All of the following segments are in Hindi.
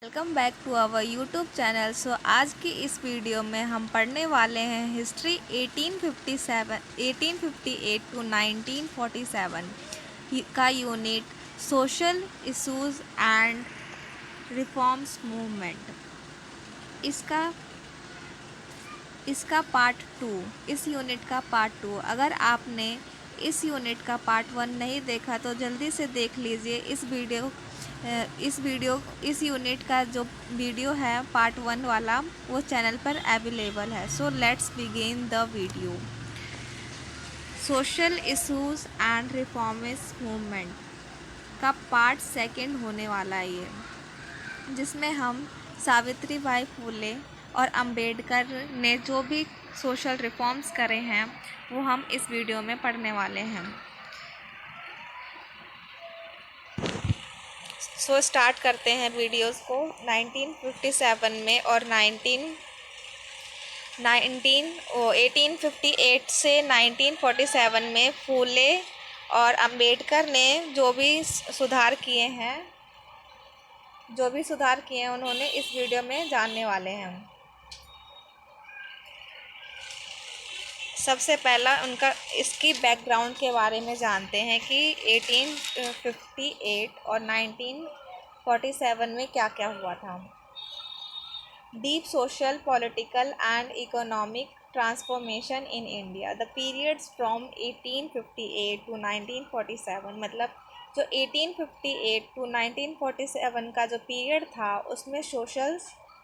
Welcome back to our YouTube channel. आज की इस वीडियो में हम पढ़ने वाले हैं हिस्ट्री 1858 टू 1947 का unit social issues and reforms movement. इसका इसका पार्ट टू, इस यूनिट का पार्ट टू। अगर आपने इस यूनिट का पार्ट वन नहीं देखा तो जल्दी से देख लीजिए। इस यूनिट का जो वीडियो है पार्ट वन वाला वो चैनल पर अवेलेबल है। So let's begin the video. Social issues and reforms movement का पार्ट सेकंड होने वाला है ये, जिसमें हम सावित्री बाई फुले और अंबेडकर ने जो भी सोशल रिफॉर्म्स करे हैं वो हम इस वीडियो में पढ़ने वाले हैं। स्टार्ट करते हैं वीडियोस को। 1957 में और 1858 से 1947 में फूले और अंबेडकर ने जो भी सुधार किए हैं उन्होंने इस वीडियो में जानने वाले हैं। सबसे पहला उनका इसकी बैकग्राउंड के बारे में जानते हैं कि 1858 और 1947 में क्या क्या हुआ था। Deep social, political and economic transformation in India. The periods from 1858 to 1947, मतलब जो 1858 टू 1947 का जो पीरियड था उसमें सोशल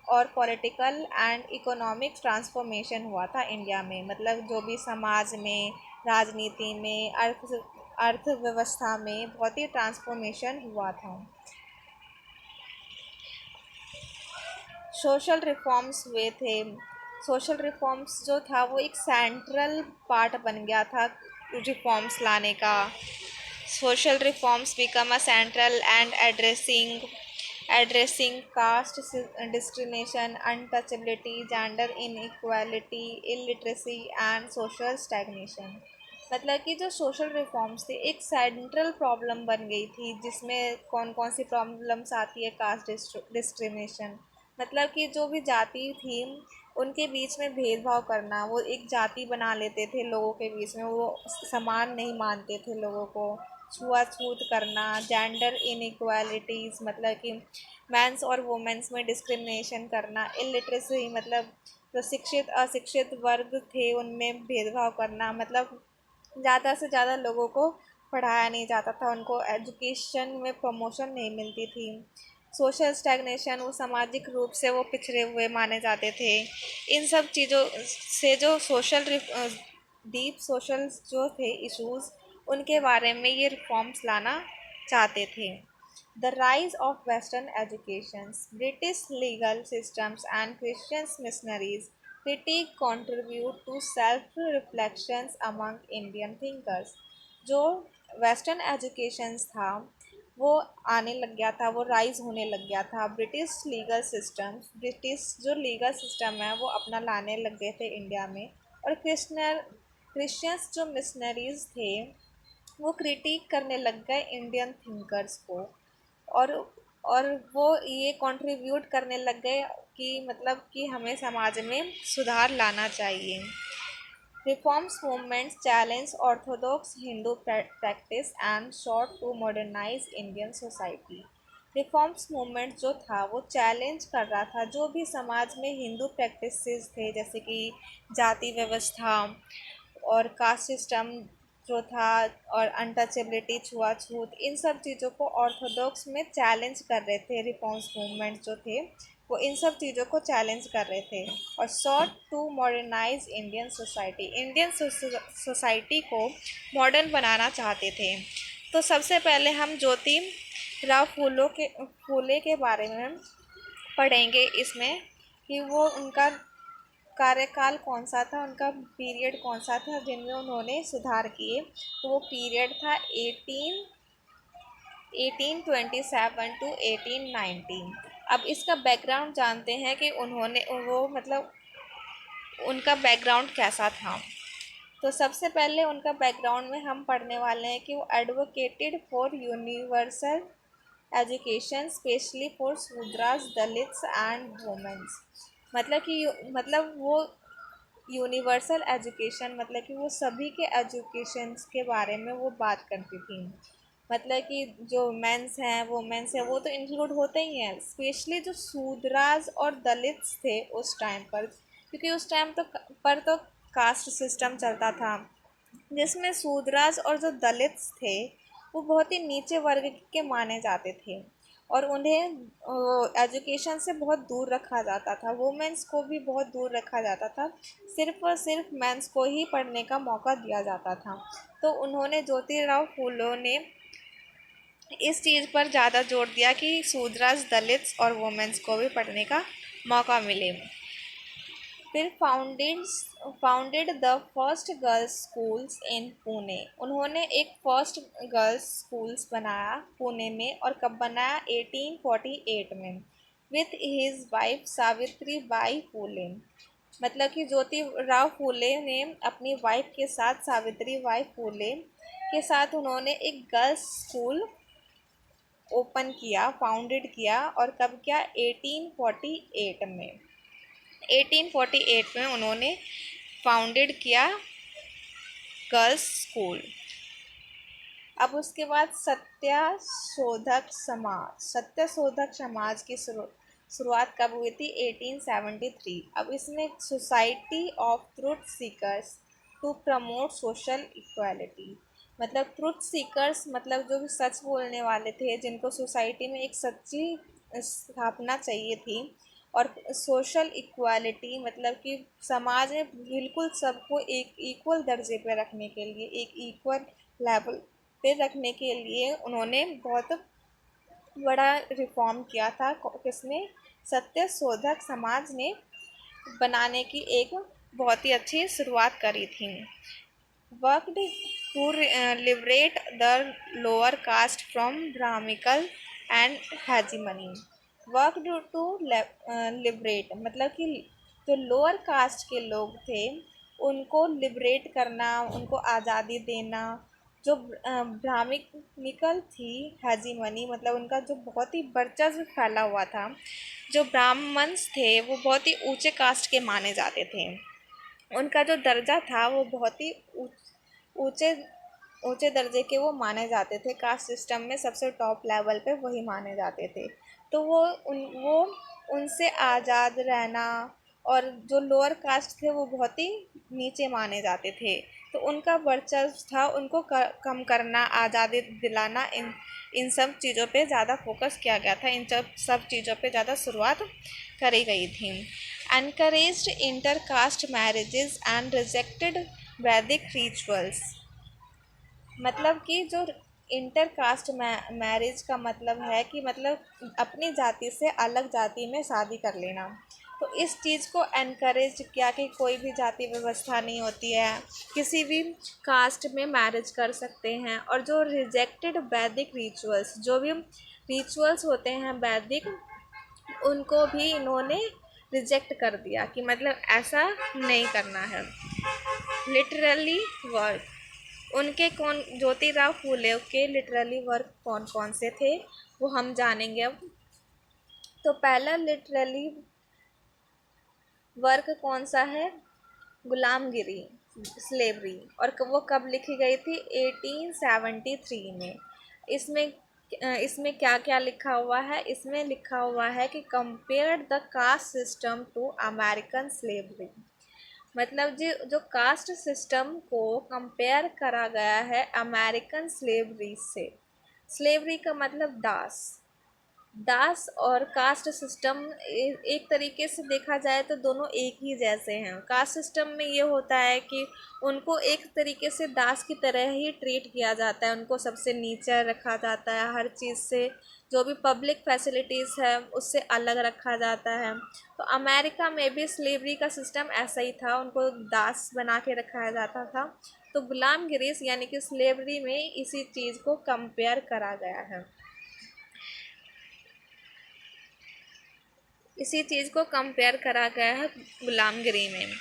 और पॉलिटिकल एंड इकोनॉमिक ट्रांसफॉर्मेशन हुआ था इंडिया में। मतलब जो भी समाज में, राजनीति में, अर्थव्यवस्था में बहुत ही ट्रांसफॉर्मेशन हुआ था। सोशल रिफॉर्म्स हुए थे। सोशल रिफॉर्म्स जो था वो एक सेंट्रल पार्ट बन गया था रिफॉर्म्स लाने का। Social reforms become a central and addressing caste discrimination, untouchability, gender inequality, illiteracy and social stagnation। मतलब कि जो सोशल रिफॉर्म्स थे एक सेंट्रल प्रॉब्लम बन गई थी, जिसमें कौन कौन सी प्रॉब्लम्स आती है। कास्ट डिस्क्रिमिनेशन, मतलब कि जो भी जाति थी उनके बीच में भेदभाव करना। वो एक जाति बना लेते थे लोगों के बीच में, वो समान नहीं मानते थे लोगों को। छुआछूत करना, जेंडर इनइक्वालिटीज़, मतलब कि मेंस और वुमेंस में डिस्क्रिमिनेशन करना। इलिटरेसी, मतलब जो शिक्षित अशिक्षित वर्ग थे उनमें भेदभाव करना। मतलब ज़्यादा से ज़्यादा लोगों को पढ़ाया नहीं जाता था, उनको एजुकेशन में प्रमोशन नहीं मिलती थी। सोशल स्टैग्नेशन, वो सामाजिक रूप से वो पिछड़े हुए माने जाते थे। इन सब चीज़ों से जो डीप सोशल जो थे इश्यूज़, उनके बारे में ये रिफॉर्म्स लाना चाहते थे। The rise of western educations, British legal systems and Christian missionaries critique contribute to self reflections among Indian thinkers। जो वेस्टर्न एजुकेशंस था वो आने लग गया था, वो राइज होने लग गया था। ब्रिटिश जो लीगल सिस्टम है वो अपना लाने लग गए थे इंडिया में। और क्रिश्चियंस जो मिशनरीज थे वो क्रिटिक करने लग गए इंडियन थिंकर्स को। और और वो ये कंट्रीब्यूट करने लग गए कि मतलब कि हमें समाज में सुधार लाना चाहिए। Reforms movements challenge orthodox Hindu practice and sought to modernise Indian society. Reforms movement जो था वो चैलेंज कर रहा था जो भी समाज में हिंदू प्रैक्टिसेस थे, जैसे कि जाति व्यवस्था और कास्ट सिस्टम जो था, और अनटचेबिलिटी, छुआछूत, इन सब चीज़ों को ऑर्थोडॉक्स में चैलेंज कर रहे थे। रिफॉर्म्स मूवमेंट जो थे वो इन सब चीज़ों को चैलेंज कर रहे थे। और sought to modernise Indian society को मॉडर्न बनाना चाहते थे। तो सबसे पहले हम ज्योतिराव फूले के बारे में पढ़ेंगे इसमें, कि वो उनका कार्यकाल कौन सा था, उनका पीरियड कौन सा था जिनमें उन्होंने सुधार किए। तो वो पीरियड था 1827 टू 1819। अब इसका बैकग्राउंड जानते हैं कि उनका बैकग्राउंड कैसा था। तो सबसे पहले उनका बैकग्राउंड में हम पढ़ने वाले हैं कि वो advocated for universal education specially for Shudras Dalits and womens. मतलब कि मतलब वो यूनिवर्सल एजुकेशन, मतलब कि वो सभी के एजुकेशंस के बारे में वो बात करती थी। मतलब कि जो मेंस हैं वुमेन्स हैं वो तो इंक्लूड होते ही हैं, स्पेशली जो शूद्रास और दलित्स थे उस टाइम पर, क्योंकि उस टाइम तो कास्ट सिस्टम चलता था, जिसमें शूद्रास और जो दलित्स थे वो बहुत ही नीचे वर्ग के माने जाते थे, और उन्हें एजुकेशन से बहुत दूर रखा जाता था। वुमेन्स को भी बहुत दूर रखा जाता था, सिर्फ और सिर्फ मेंस को ही पढ़ने का मौका दिया जाता था। तो उन्होंने ज्योतिराव फूलों ने इस चीज़ पर ज़्यादा जोर दिया कि शूद्रास दलित्स और वुमेन्स को भी पढ़ने का मौका मिले। फिर founded the first girls schools in Pune. उन्होंने एक फर्स्ट गर्ल्स स्कूल्स बनाया पुणे में, और कब बनाया, 1848 में, with his wife Savitri Bai Phule. मतलब कि ज्योतिराव फूले ने अपनी वाइफ के साथ, सावित्री बाई फूले के साथ, उन्होंने एक गर्ल्स स्कूल ओपन किया, फाउंडेड किया, और कब किया, 1848 में। 1848 में उन्होंने फाउंडेड किया गर्ल्स स्कूल। अब उसके बाद सत्यशोधक समाज की शुरुआत कब हुई थी, 1873। अब इसमें society of truth seekers to promote social equality. मतलब ट्रुथ सीकर्स मतलब जो भी सच बोलने वाले थे, जिनको सोसाइटी में एक सच्ची स्थापना चाहिए थी, और सोशल इक्वालिटी मतलब कि समाज में बिल्कुल सबको एक इक्वल दर्जे पे रखने के लिए, एक इक्वल लेवल पे रखने के लिए उन्होंने बहुत बड़ा रिफॉर्म किया था। किसने, सत्य शोधक समाज ने बनाने की एक बहुत ही अच्छी शुरुआत करी थी। Worked to liberate the lower caste from Brahminical and hegemony. Worked to liberate मतलब कि जो लोअर कास्ट के लोग थे उनको लिबरेट करना, उनको आज़ादी देना। जो ब्राह्मिकल थी, हेजिमनी मतलब उनका जो बहुत ही वर्चस्व फैला हुआ था, जो ब्राह्मण्स थे वो बहुत ही ऊंचे कास्ट के माने जाते थे, उनका जो दर्जा था वो बहुत ही ऊंचे ऊंचे दर्जे के वो माने जाते थे। कास्ट सिस्टम में सबसे टॉप लेवल पे वही माने जाते थे। तो वो उनसे आज़ाद रहना, और जो लोअर कास्ट थे वो बहुत ही नीचे माने जाते थे, तो उनका वर्चस्व था, उनको कम करना, आज़ादी दिलाना, इन सब चीज़ों पे ज़्यादा फोकस किया गया था, इन सब चीज़ों पे ज़्यादा शुरुआत करी गई थी। Encouraged inter caste marriages and rejected वैदिक रिचुअल्स। मतलब कि जो इंटर कास्ट मैरिज का मतलब है कि मतलब अपनी जाति से अलग जाति में शादी कर लेना, तो इस चीज़ को एनकरेज किया कि कोई भी जाति व्यवस्था नहीं होती है, किसी भी कास्ट में मैरिज कर सकते हैं। और जो रिजेक्टेड वैदिक रिचुअल्स, जो भी रिचुअल्स होते हैं वैदिक, उनको भी इन्होंने रिजेक्ट कर दिया कि मतलब ऐसा नहीं करना है। लिटरली वर्क, उनके कौन, ज्योतिराव फूले के लिटरली वर्क कौन कौन से थे वो हम जानेंगे अब। तो पहला लिटरली वर्क कौन सा है, गुलामगिरी, स्लेवरी, और वो कब लिखी गई थी, 1873 में। इसमें इसमें क्या क्या लिखा हुआ है, इसमें लिखा हुआ है कि compare the caste system to American slavery. मतलब जो कास्ट सिस्टम को कंपेयर करा गया है अमेरिकन स्लेवरी से। स्लेवरी का मतलब दास। दास और कास्ट सिस्टम एक तरीके से देखा जाए तो दोनों एक ही जैसे हैं। कास्ट सिस्टम में ये होता है कि उनको एक तरीके से दास की तरह ही ट्रीट किया जाता है, उनको सबसे नीचे रखा जाता है, हर चीज़ से जो भी पब्लिक फैसिलिटीज़ है उससे अलग रखा जाता है। तो अमेरिका में भी स्लेवरी का सिस्टम ऐसा ही था, उनको दास बना के रखा जाता था। तो गुलामगिरी यानी कि स्लेवरी में इसी चीज़ को कंपेयर करा गया है, इसी चीज़ को कंपेयर करा गया है गुलामगिरी में।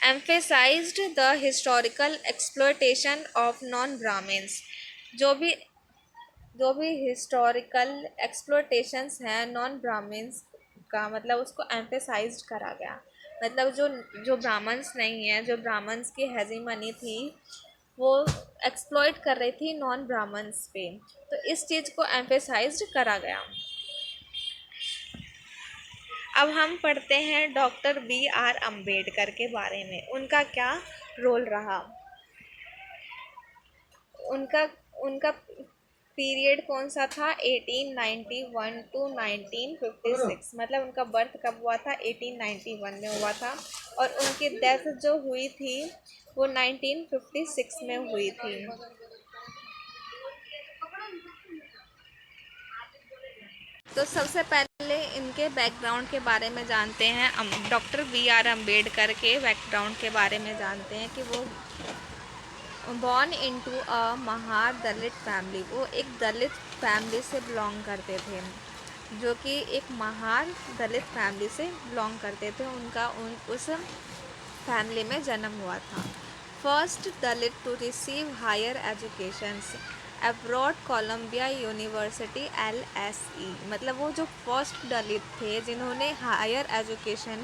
Emphasized the historical exploitation of non Brahmins, जो भी जो भी हिस्टोरिकल एक्सप्लोटेशंस हैं नॉन ब्राह्मण्स का, मतलब उसको एम्फेसाइज्ड करा गया। मतलब जो जो ब्राह्मण्स नहीं हैं, जो ब्राह्मण्स की हेजीमनी थी, वो एक्सप्लॉइट कर रही थी नॉन ब्राह्मण्स पे, तो इस चीज़ को एम्फेसाइज्ड करा गया। अब हम पढ़ते हैं डॉक्टर बी आर अम्बेडकर के बारे में, उनका क्या रोल रहा। उनका उनका पीरियड कौन सा था, 1891 टू 1956, मतलब उनका बर्थ कब हुआ था, 1891 में हुआ था, और उनकी डेथ जो हुई थी वो 1956 में हुई थी। तो सबसे पहले इनके बैकग्राउंड के बारे में जानते हैं, डॉक्टर बी आर अम्बेडकर के बैकग्राउंड के बारे में जानते हैं कि वो born into a Mahar Dalit family, वो एक दलित फैमिली से बिलोंग करते थे, जो कि एक महार दलित फैमिली से बिलोंग करते थे। उनका उस फैमिली में जन्म हुआ था। First Dalit to receive higher education abroad, Columbia University LSE, मतलब वो जो फर्स्ट दलित थे जिन्होंने हायर एजुकेशन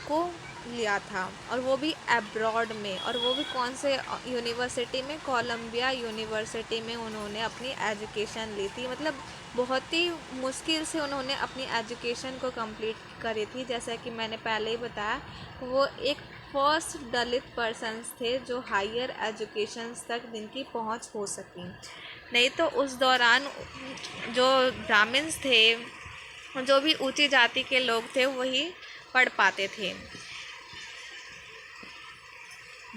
को लिया था, और वो भी अब्रॉड में, और वो भी कौन से यूनिवर्सिटी में, कोलंबिया यूनिवर्सिटी में उन्होंने अपनी एजुकेशन ली थी। मतलब बहुत ही मुश्किल से उन्होंने अपनी एजुकेशन को कंप्लीट करी थी। जैसा कि मैंने पहले ही बताया, वो एक फर्स्ट दलित पर्सन्स थे जो हायर एजुकेशन तक जिनकी पहुंच हो सकी। नहीं तो उस दौरान जो ब्राह्मण्स थे, जो भी ऊंची जाति के लोग थे, वही पढ़ पाते थे।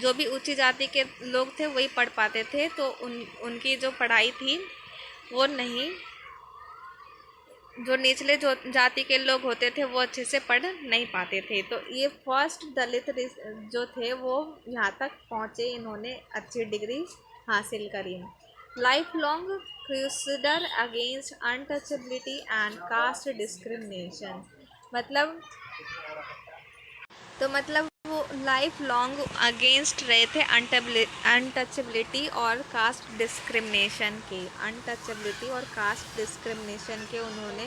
जो भी ऊंची जाति के लोग थे वही पढ़ पाते थे, तो उनकी जो पढ़ाई थी वो नहीं, जो निचले जो जाति के लोग होते थे वो अच्छे से पढ़ नहीं पाते थे। तो ये फर्स्ट दलित जो थे वो यहाँ तक पहुँचे, इन्होंने अच्छी डिग्री हासिल करी। Life long crusader against untouchability and caste discrimination, मतलब वो लाइफ लॉन्ग अगेंस्ट रहे थे अनटचेबिलिटी और कास्ट डिस्क्रिमिनेशन के। अनटचेबिलिटी और कास्ट डिस्क्रिमिनेशन के उन्होंने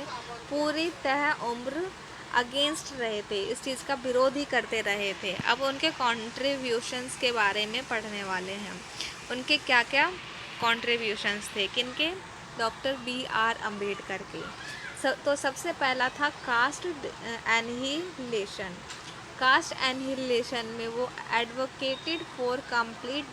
पूरी तरह उम्र अगेंस्ट रहे थे, इस चीज़ का विरोध ही करते रहे थे। अब उनके कॉन्ट्रीब्यूशंस के बारे में पढ़ने वाले हैं। उनके क्या क्या कॉन्ट्रीब्यूशंस थे, किनके, डॉक्टर बी आर अम्बेडकर के। तो सबसे पहला था कास्ट एनहिलेशन। कास्ट एनहिलेशन में वो advocated for complete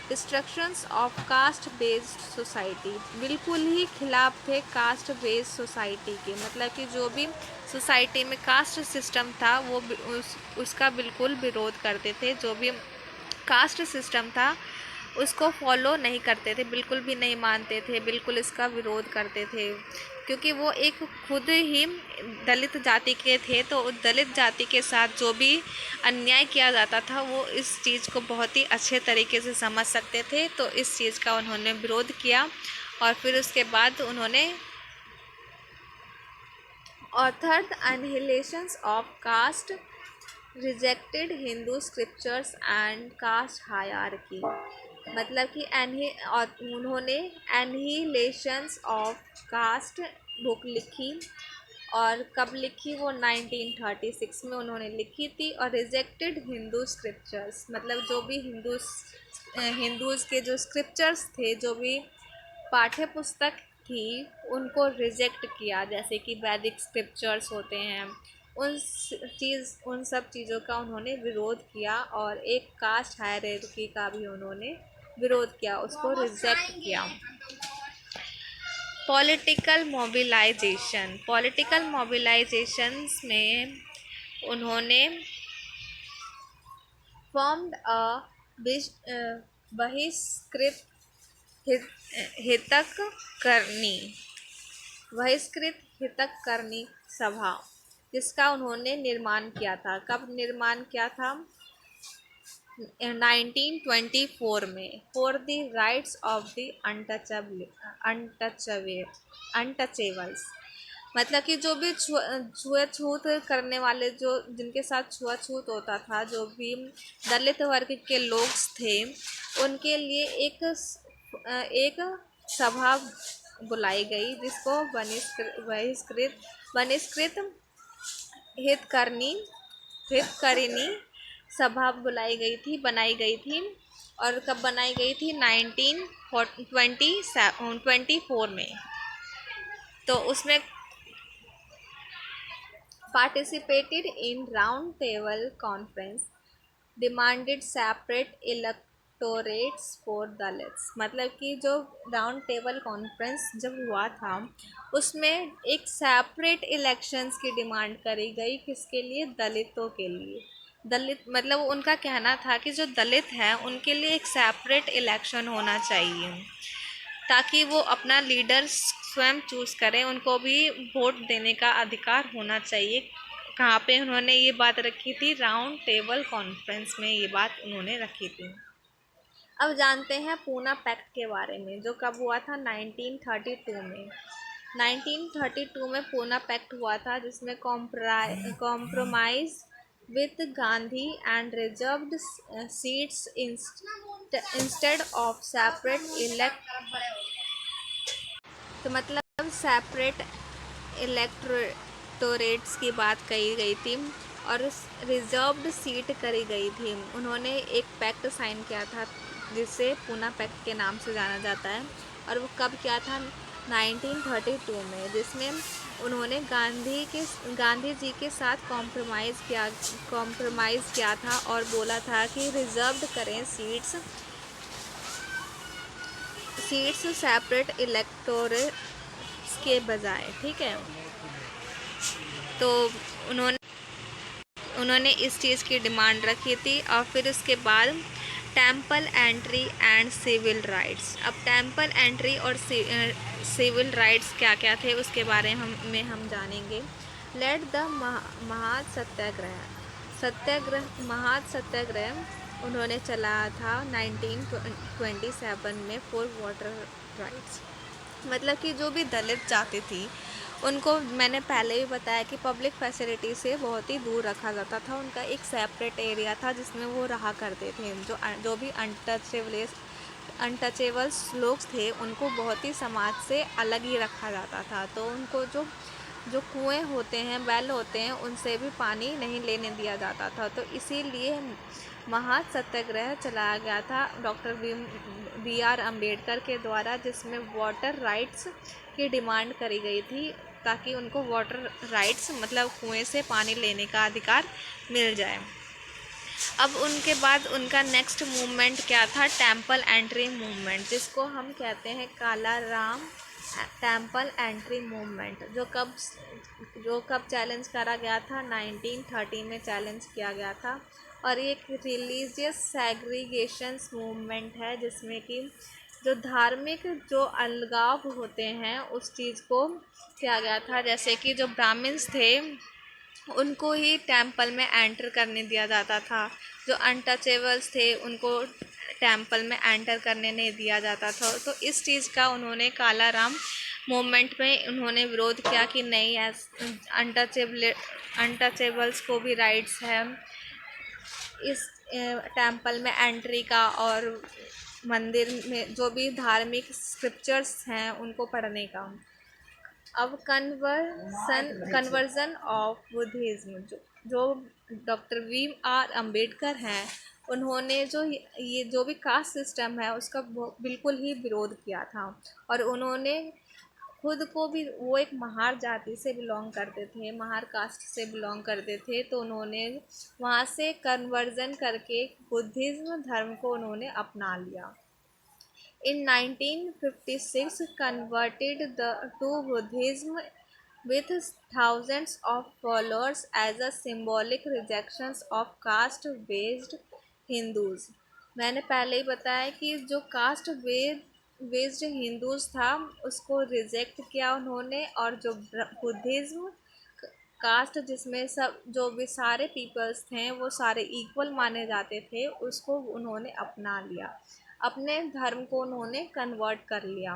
destructions of caste based society, बिल्कुल ही खिलाफ थे कास्ट बेस्ड सोसाइटी के। मतलब कि जो भी सोसाइटी में कास्ट सिस्टम था वो उसका बिल्कुल विरोध करते थे। जो भी कास्ट सिस्टम था उसको फॉलो नहीं करते थे, बिल्कुल भी नहीं मानते थे, बिल्कुल इसका विरोध करते थे, क्योंकि वो एक खुद ही दलित जाति के थे। तो दलित जाति के साथ जो भी अन्याय किया जाता था वो इस चीज़ को बहुत ही अच्छे तरीके से समझ सकते थे। तो इस चीज़ का उन्होंने विरोध किया, और फिर उसके बाद उन्होंने authored annihilations of caste, rejected Hindu scriptures and caste hierarchy, मतलब कि उन्होंने एनहिलेशंस ऑफ कास्ट बुक लिखी, और कब लिखी, वो 1936 में उन्होंने लिखी थी। और रिजेक्टेड हिंदू स्क्रिप्चर्स, मतलब जो भी हिंदूज़ के जो स्क्रिप्चर्स थे, जो भी पाठ्य पुस्तक थी, उनको रिजेक्ट किया, जैसे कि वैदिक स्क्रिप्चर्स होते हैं, उन सब चीज़ों का उन्होंने विरोध किया, और एक कास्ट हायरार्की का भी उन्होंने विरोध किया, उसको रिजेक्ट किया। पॉलिटिकल मोबिलाइजेशंस में उन्होंने फॉर्म्ड बहिष्कृत हितक करनी सभा, जिसका उन्होंने निर्माण किया था। कब निर्माण किया था, 1924 में, for the rights of the untouchables, मतलब कि जो भी छुआछूत करने वाले, जो जिनके साथ छुआछूत होता था, जो भी दलित वर्ग के लोग थे, उनके लिए एक सभा बुलाई गई, जिसको बहिष्कृत हितकरनी हितकरिणी सभा बनाई गई थी। और कब बनाई गई थी? 1924 में। तो उसमें participated in round table conference demanded separate electorates for Dalits। मतलब कि जो राउंड टेबल कॉन्फ्रेंस जब हुआ था उसमें एक सेपरेट इलेक्शंस की डिमांड करी गई, किसके लिए? दलितों के लिए। दलित मतलब उनका कहना था कि जो दलित हैं उनके लिए एक सेपरेट इलेक्शन होना चाहिए, ताकि वो अपना लीडर स्वयं चूज करें, उनको भी वोट देने का अधिकार होना चाहिए। कहाँ पे उन्होंने ये बात रखी थी? राउंड टेबल कॉन्फ्रेंस में ये बात उन्होंने रखी थी। अब जानते हैं पूना पैक्ट के बारे में, जो कब हुआ था? 1932 में। 1932 में पूना पैक्ट हुआ था, जिसमें compromise with Gandhi and reserved seats instead of separate तो मतलब सेपरेट इलेक्टोरेट्स की बात कही गई थी और रिजर्व्ड सीट करी गई थी। उन्होंने एक पैक्ट साइन किया था जिसे पूना पैक्ट के नाम से जाना जाता है, और वो कब किया था? 1932 में, जिसमें उन्होंने गांधी जी के साथ कॉम्प्रोमाइज़ किया था और बोला था कि रिजर्व्ड करें सीट्स सेपरेट इलेक्टोरेट्स के बजाय। ठीक है, तो उन्होंने इस चीज़ की डिमांड रखी थी। और फिर उसके बाद temple entry and civil rights. अब टेम्पल एंट्री और सिविल राइट्स क्या क्या थे उसके बारे में हम जानेंगे। लेट द महासत्याग्रह उन्होंने चलाया था 1927 में फॉर वाटर राइट्स। मतलब कि जो भी दलित जाति थी उनको, मैंने पहले भी बताया कि पब्लिक फैसिलिटी से बहुत ही दूर रखा जाता था। उनका एक सेपरेट एरिया था जिसमें वो रहा करते थे। जो भी अनटचेबल्स लोग थे उनको बहुत ही समाज से अलग ही रखा जाता था। तो उनको जो कुएं होते हैं, वेल होते हैं, उनसे भी पानी नहीं लेने दिया जाता था। तो इसीलिए महासत्याग्रह चलाया गया था डॉक्टर बी आर अम्बेडकर के द्वारा, जिसमें वाटर राइट्स की डिमांड करी गई थी, ताकि उनको वाटर राइट्स मतलब कुएं से पानी लेने का अधिकार मिल जाए। अब उनके बाद उनका नेक्स्ट मूवमेंट क्या था? टेम्पल एंट्री मूवमेंट, जिसको हम कहते हैं काला राम टेम्पल एंट्री मूवमेंट, जो कब चैलेंज करा गया था? 1930 में चैलेंज किया गया था। और ये एक रिलीजियस सेग्रीगेशन मूवमेंट है, जिसमें कि जो धार्मिक जो अलगाव होते हैं उस चीज़ को किया गया था। जैसे कि जो ब्राह्मण्स थे उनको ही टेम्पल में एंटर करने दिया जाता था, जो अनटचेबल्स थे उनको टेम्पल में एंटर करने नहीं दिया जाता था। तो इस चीज़ का उन्होंने काला राम मूवमेंट में उन्होंने विरोध किया कि नहीं, अनटचेबल्स को भी राइट्स है इस टेम्पल में एंट्री का, और मंदिर में जो भी धार्मिक स्क्रिप्चर्स हैं उनको पढ़ने का। अब कन्वर्जन ऑफ बुद्धिज़्म, जो डॉक्टर बी.आर. अम्बेडकर हैं, उन्होंने ये जो भी कास्ट सिस्टम है उसका बिल्कुल ही विरोध किया था। और उन्होंने खुद को भी, वो एक महार जाति से बिलोंग करते थे, महार कास्ट से बिलोंग करते थे, तो उन्होंने वहाँ से कन्वर्जन करके बुद्धिज़्म धर्म को उन्होंने अपना लिया। In 1956 converted to Buddhism with thousands of followers as a symbolic rejections of caste-based Hindus। मैंने पहले ही बताया कि जो कास्ट बेस्ड हिंदूज था उसको रिजेक्ट किया उन्होंने, और जो बुद्धिज़्म कास्ट जिसमें सब जो भी सारे पीपल्स थे वो सारे इक्वल माने जाते थे, उसको उन्होंने अपना लिया। अपने धर्म को उन्होंने कन्वर्ट कर लिया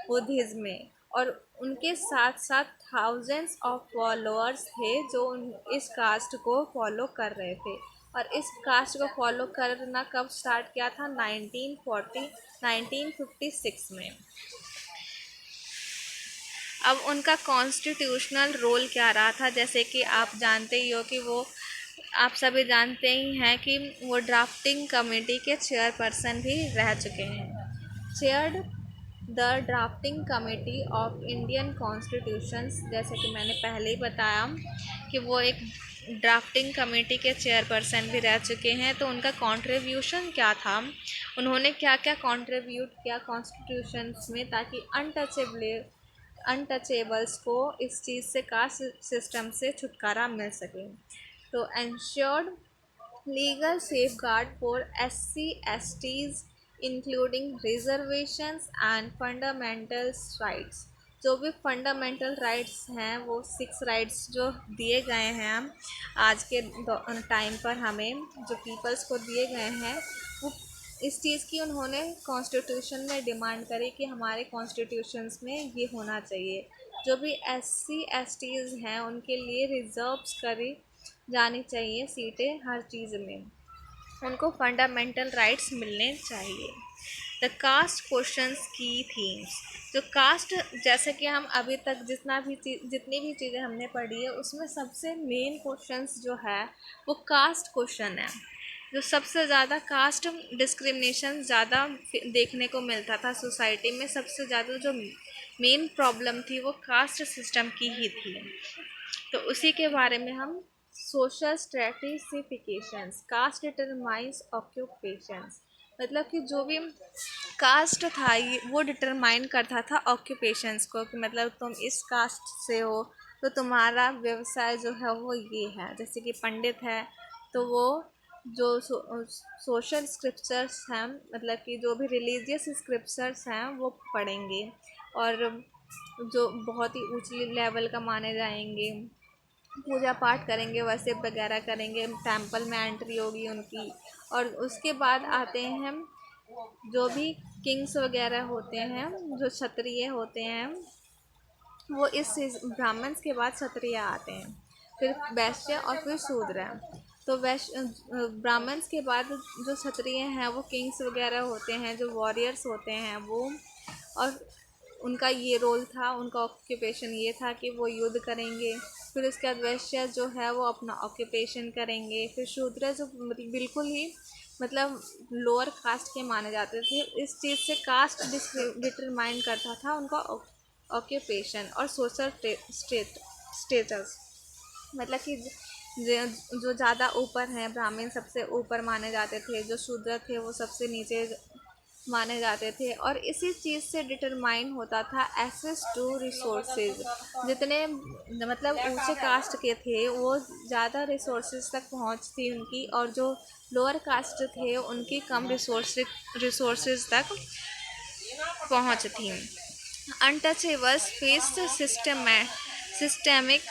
बुद्धिज़्म में। और उनके साथ साथ थाउजेंड्स ऑफ फॉलोअर्स थे जो इस कास्ट को फॉलो कर रहे थे। और इस कास्ट को फॉलो करना कब स्टार्ट किया था? 1956 में। अब उनका कॉन्स्टिट्यूशनल रोल क्या रहा था, जैसे कि आप जानते ही हो कि वो, आप सभी जानते ही हैं कि वो ड्राफ्टिंग कमेटी के चेयरपर्सन भी रह चुके हैं। Chaired the drafting committee of Indian constitutions, जैसे कि मैंने पहले ही बताया कि वो एक ड्राफ्टिंग कमेटी के चेयरपर्सन भी रह चुके हैं। तो उनका कंट्रीब्यूशन क्या था, उन्होंने क्या क्या कंट्रीब्यूट किया कॉन्स्टिट्यूशंस में, ताकि अनटचेबल्स को इस चीज़ से, कास्ट सिस्टम से छुटकारा मिल सके। तो ensured legal safeguard for SC/STs including reservations and fundamental rights. जो भी फंडामेंटल राइट्स हैं, वो 6 राइट्स जो दिए गए हैं आज के टाइम पर हमें, जो पीपल्स को दिए गए हैं, वो इस चीज़ की उन्होंने कॉन्स्टिट्यूशन में डिमांड करी कि हमारे कॉन्स्टिट्यूशंस में ये होना चाहिए। जो भी SC/STs हैं उनके लिए रिजर्व्स करी जानी चाहिए सीटें हर चीज़ में, उनको फंडामेंटल राइट्स मिलने चाहिए। द कास्ट क्वेश्चंस की थीम्स। जो कास्ट, जैसे कि हम अभी तक जितनी भी चीज़ें हमने पढ़ी है, उसमें सबसे मेन क्वेश्चंस जो है वो कास्ट क्वेश्चन है। जो सबसे ज़्यादा कास्ट डिस्क्रिमिनेशन ज़्यादा देखने को मिलता था सोसाइटी में, सबसे ज़्यादा जो मेन प्रॉब्लम थी वो कास्ट सिस्टम की ही थी। तो उसी के बारे में हम, सोशल स्ट्रेटिफिकेशंस, कास्ट डिटरमाइंस ऑक्यूपेशंस, मतलब कि जो भी कास्ट था ये वो डिटरमाइन करता था ऑक्यूपेशंस को, कि मतलब तुम इस कास्ट से हो तो तुम्हारा व्यवसाय जो है वो ये है। जैसे कि पंडित है तो वो जो सोशल स्क्रिप्चर्स हैं, मतलब कि जो भी रिलीजियस स्क्रिप्चर्स हैं वो पढ़ेंगे, और जो बहुत ही ऊंची लेवल का माने जाएंगे, पूजा पाठ करेंगे, वर्शिप वगैरह करेंगे, टेंपल में एंट्री होगी उनकी। और उसके बाद आते हैं जो भी किंग्स वगैरह होते हैं, जो क्षत्रिय होते हैं, वो इस ब्राह्मण्स के बाद क्षत्रिय आते हैं, फिर वैश्य और फिर शूद्र। तो ब्राह्मण्स के बाद जो क्षत्रिय हैं वो किंग्स वगैरह होते हैं, जो वॉरियर्स होते हैं वो, और उनका ये रोल था, उनका ऑक्यूपेशन ये था कि वो युद्ध करेंगे। फिर उसके बाद वैश्य जो है वो अपना ऑक्यूपेशन करेंगे। फिर शूद्र जो बिल्कुल ही मतलब लोअर कास्ट के माने जाते थे, इस चीज़ से कास्ट डिटरमाइन करता था उनका ऑक्यूपेशन और सोशल स्टेटस। मतलब कि जो ज़्यादा ऊपर हैं, ब्राह्मण सबसे ऊपर माने जाते थे, जो शूद्र थे वो सबसे नीचे माने जाते थे। और इसी चीज़ से डिटरमाइन होता था एक्सेस टू रिसोर्सेज। जितने मतलब ऊंचे कास्ट के थे वो ज़्यादा रिसोर्सेज तक पहुंच थी उनकी, और जो लोअर कास्ट थे उनकी कम रिसोर्सेज तक पहुंच थी। Untouchables faced systemic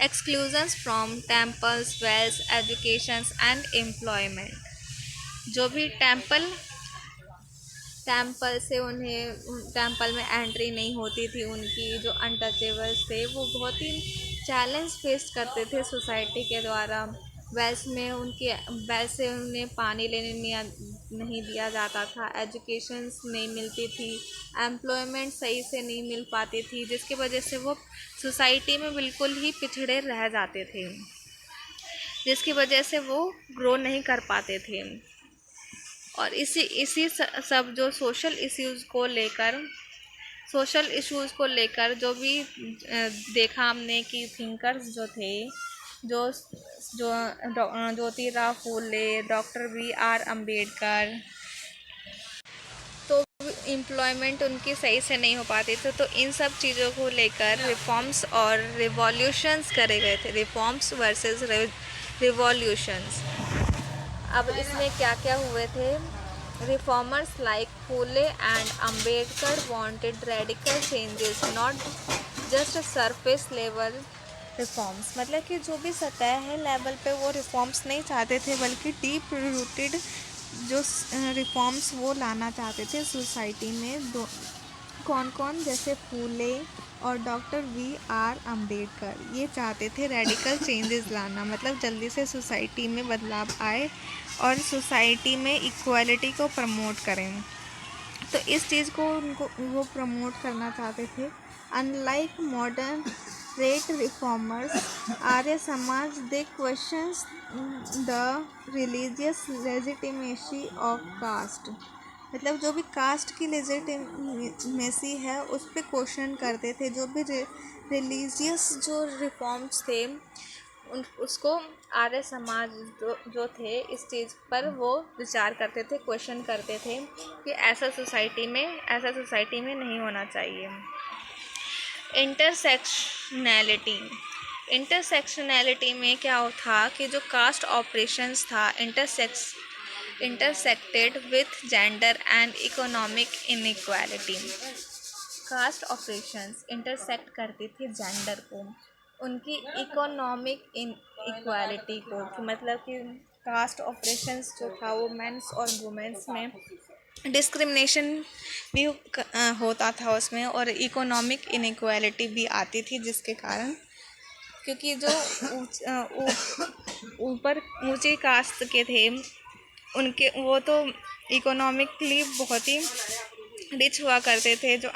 exclusions from temples, wells, educations and employment। जो भी टेम्पल से उन्हें टेम्पल में एंट्री नहीं होती थी उनकी, जो अनटचेबल्स थे वो बहुत ही चैलेंज फेस करते थे सोसाइटी के द्वारा। वेल्स में उनके वेल से उन्हें पानी लेने नहीं दिया जाता था, एजुकेशंस नहीं मिलती थी, एम्प्लॉयमेंट सही से नहीं मिल पाती थी, जिसकी वजह से वो सोसाइटी में बिल्कुल ही पिछड़े रह जाते थे, जिसकी वजह से वो ग्रो नहीं कर पाते थे। और इसी सब जो सोशल इश्यूज़ को लेकर जो भी देखा हमने कि थिंकर्स जो थे, जो ज्योतिराव फूले, डॉक्टर BR अम्बेडकर, तो एम्प्लॉयमेंट उनकी सही से नहीं हो पाती थी। तो इन सब चीज़ों को लेकर रिफॉर्म्स और रिवॉल्यूशंस करे गए थे, रिफॉर्म्स वर्सेस रिवॉल्यूशंस। अब इसमें क्या क्या हुए थे, reformers like Phule and Ambedkar wanted radical changes, not just surface level reforms. मतलब कि जो भी सतह लेवल पे वो रिफॉर्म्स नहीं चाहते थे, बल्कि डीप रूटेड जो रिफॉर्म्स वो लाना चाहते थे सोसाइटी में। कौन कौन, जैसे फूले और डॉक्टर BR अम्बेडकर, ये चाहते थे रेडिकल चेंजेस लाना, मतलब जल्दी से सोसाइटी में बदलाव आए और सोसाइटी में इक्वालिटी को प्रमोट करें। तो इस चीज़ को उनको वो प्रमोट करना चाहते थे। Unlike modern rate reformers, Arya Samaj they questions the religious legitimacy of caste. मतलब जो भी कास्ट की लेजिटिमेसी है उस पर क्वेश्चन करते थे, जो भी रिलीजियस जो रिफॉर्म्स थे उसको आर्य समाज जो थे इस चीज़ पर वो विचार करते थे, क्वेश्चन करते थे कि ऐसा सोसाइटी में नहीं होना चाहिए। इंटरसेक्शनैलिटी इंटरसेक्शनैलिटी में क्या था कि जो कास्ट ऑपरेशंस था intersected with gender and economic inequality. Caste operations intersect करती थी जेंडर को, उनकी इकोनॉमिक इनइक्वालिटी को, कि मतलब कि कास्ट ऑपरेशंस जो था वो मेंस और वुमेन्स में डिस्क्रिमिनेशन भी होता था उसमें, और इकोनॉमिक इनइक्वालिटी भी आती थी, जिसके कारण क्योंकि जो ऊपर ऊंची कास्ट के थे उनके वो तो इकोनॉमिकली बहुत ही रिच हुआ करते थे, जो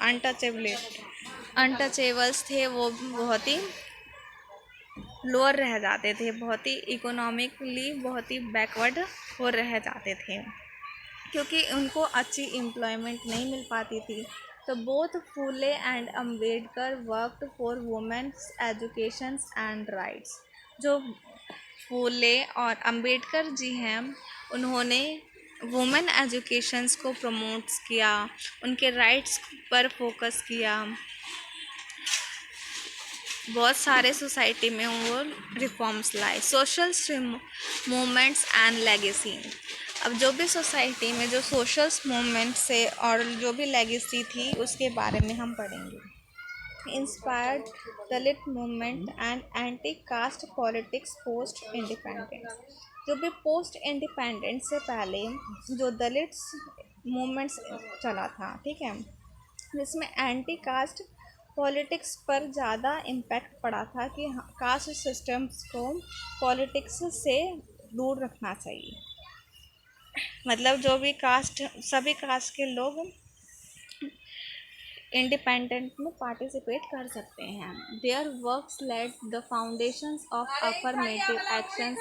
अनटचेबल्स थे वो बहुत ही लोअर रह जाते थे, बहुत ही इकोनॉमिकली बहुत ही बैकवर्ड हो रह जाते थे, क्योंकि उनको अच्छी एम्प्लॉयमेंट नहीं मिल पाती थी। तो both Phule and Ambedkar worked for women's education and rights. जो फूले और अम्बेडकर जी हैं उन्होंने वुमेन एजुकेशंस को प्रमोट्स किया, उनके राइट्स पर फोकस किया, बहुत सारे सोसाइटी में वो रिफॉर्म्स लाए। Social movements and legacy. अब जो भी सोसाइटी में जो सोशल मूवमेंट से और जो भी लेगेसी थी उसके बारे में हम पढ़ेंगे। Inspired Dalit movement and anti caste politics post independence. जो भी पोस्ट इंडिपेंडेंस से पहले जो दलित मूवमेंट्स चला था, ठीक है, जिसमें एंटी कास्ट पॉलिटिक्स पर ज़्यादा इम्पैक्ट पड़ा था कि कास्ट सिस्टम्स को पॉलिटिक्स से दूर रखना चाहिए। मतलब जो भी कास्ट सभी कास्ट के लोग इंडिपेंडेंट में पार्टिसिपेट कर सकते हैं। Their works led the foundations of affirmative actions,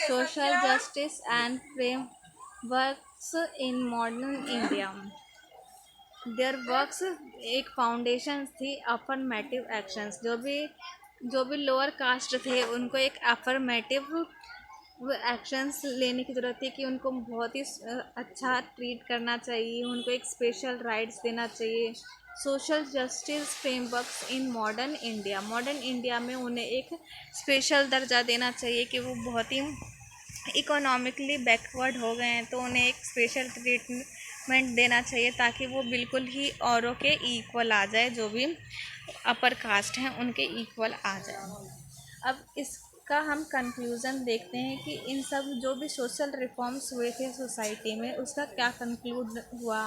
social justice and frameworks in modern India. Their works एक फाउंडेशन थी अफर्मेटिव एक्शंस। जो भी लोअर कास्ट थे उनको एक अफर्मेटिव एक्शंस लेने की ज़रूरत थी कि उनको बहुत ही अच्छा ट्रीट करना चाहिए, उनको एक स्पेशल राइट्स देना चाहिए। Social justice frameworks in modern India में उन्हें एक स्पेशल दर्जा देना चाहिए कि वो बहुत ही इकोनॉमिकली बैकवर्ड हो गए हैं, तो उन्हें एक स्पेशल ट्रीटमेंट देना चाहिए ताकि वो बिल्कुल ही औरों के इक्वल आ जाए, जो भी अपर कास्ट हैं उनके इक्वल आ जाए। अब इसका हम कंक्लूज़न देखते हैं कि इन सब जो भी सोशल रिफॉर्म्स हुए थे सोसाइटी में उसका क्या कंक्लूड हुआ,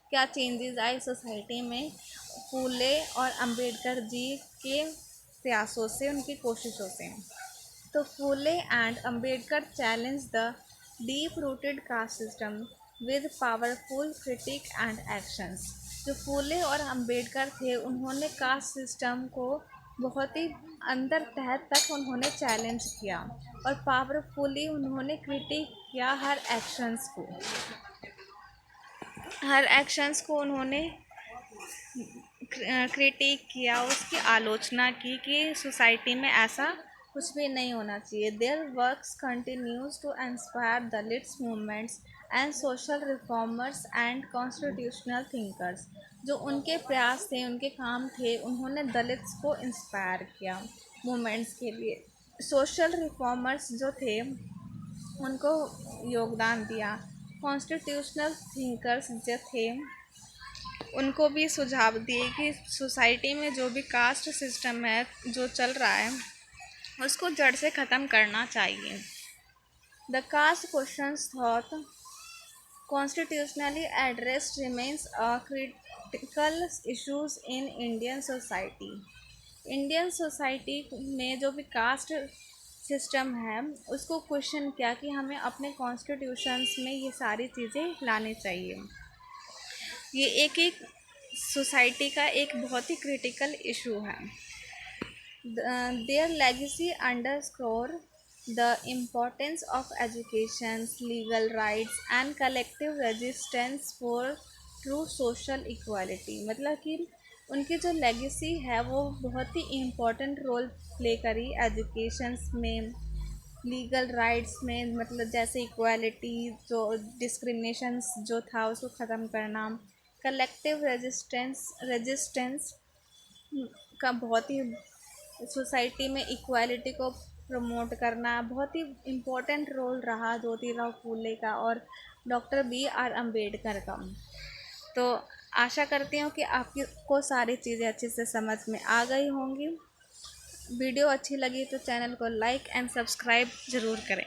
क्या चेंजेस आए सोसाइटी में फूले और अंबेडकर जी के प्रयासों से, उनकी कोशिशों से। तो Phule and Ambedkar challenge the deep rooted caste system with powerful critique and actions. जो फूले और अंबेडकर थे उन्होंने कास्ट सिस्टम को बहुत ही अंदर तह तक उन्होंने चैलेंज किया और पावरफुली उन्होंने क्रिटिक किया हर एक्शंस को उन्होंने क्रिटिक किया, उसकी आलोचना की कि सोसाइटी में ऐसा कुछ भी नहीं होना चाहिए। Their works continues to inspire Dalits movements and social reformers and constitutional thinkers. जो उनके प्रयास थे, उनके काम थे, उन्होंने दलित्स को इंस्पायर किया मूवमेंट्स के लिए। सोशल रिफॉर्मर्स जो थे उनको योगदान दिया। कॉन्स्टिट्यूशनल थिंकर्स जो थे उनको भी सुझाव दिए कि सोसाइटी में जो भी कास्ट सिस्टम है जो चल रहा है उसको जड़ से ख़त्म करना चाहिए। The caste questions thought constitutionally addressed remains a critical issues in Indian society में जो भी कास्ट सिस्टम है उसको क्वेश्चन किया कि हमें अपने कॉन्स्टिट्यूशंस में ये सारी चीज़ें लानी चाहिए। ये एक सोसाइटी का एक बहुत ही क्रिटिकल इशू है। Their legacy underscore the importance of education, legal rights and collective resistance for true social equality। मतलब कि उनकी जो लेगेसी है वो बहुत ही इम्पोर्टेंट रोल प्ले करी एजुकेशन में, लीगल राइट्स में, मतलब जैसे इक्वालिटी, जो डिस्क्रिमिनेशंस जो था उसको ख़त्म करना, कलेक्टिव रेजिस्टेंस का बहुत ही, सोसाइटी में इक्वालिटी को प्रमोट करना बहुत ही इम्पोर्टेंट रोल रहा ज्योतिराव फूले का और डॉक्टर BR अम्बेडकर का। तो आशा करती हूँ कि आपकी को सारी चीज़ें अच्छे से समझ में आ गई होंगी। वीडियो अच्छी लगी तो चैनल को लाइक एंड सब्सक्राइब ज़रूर करें।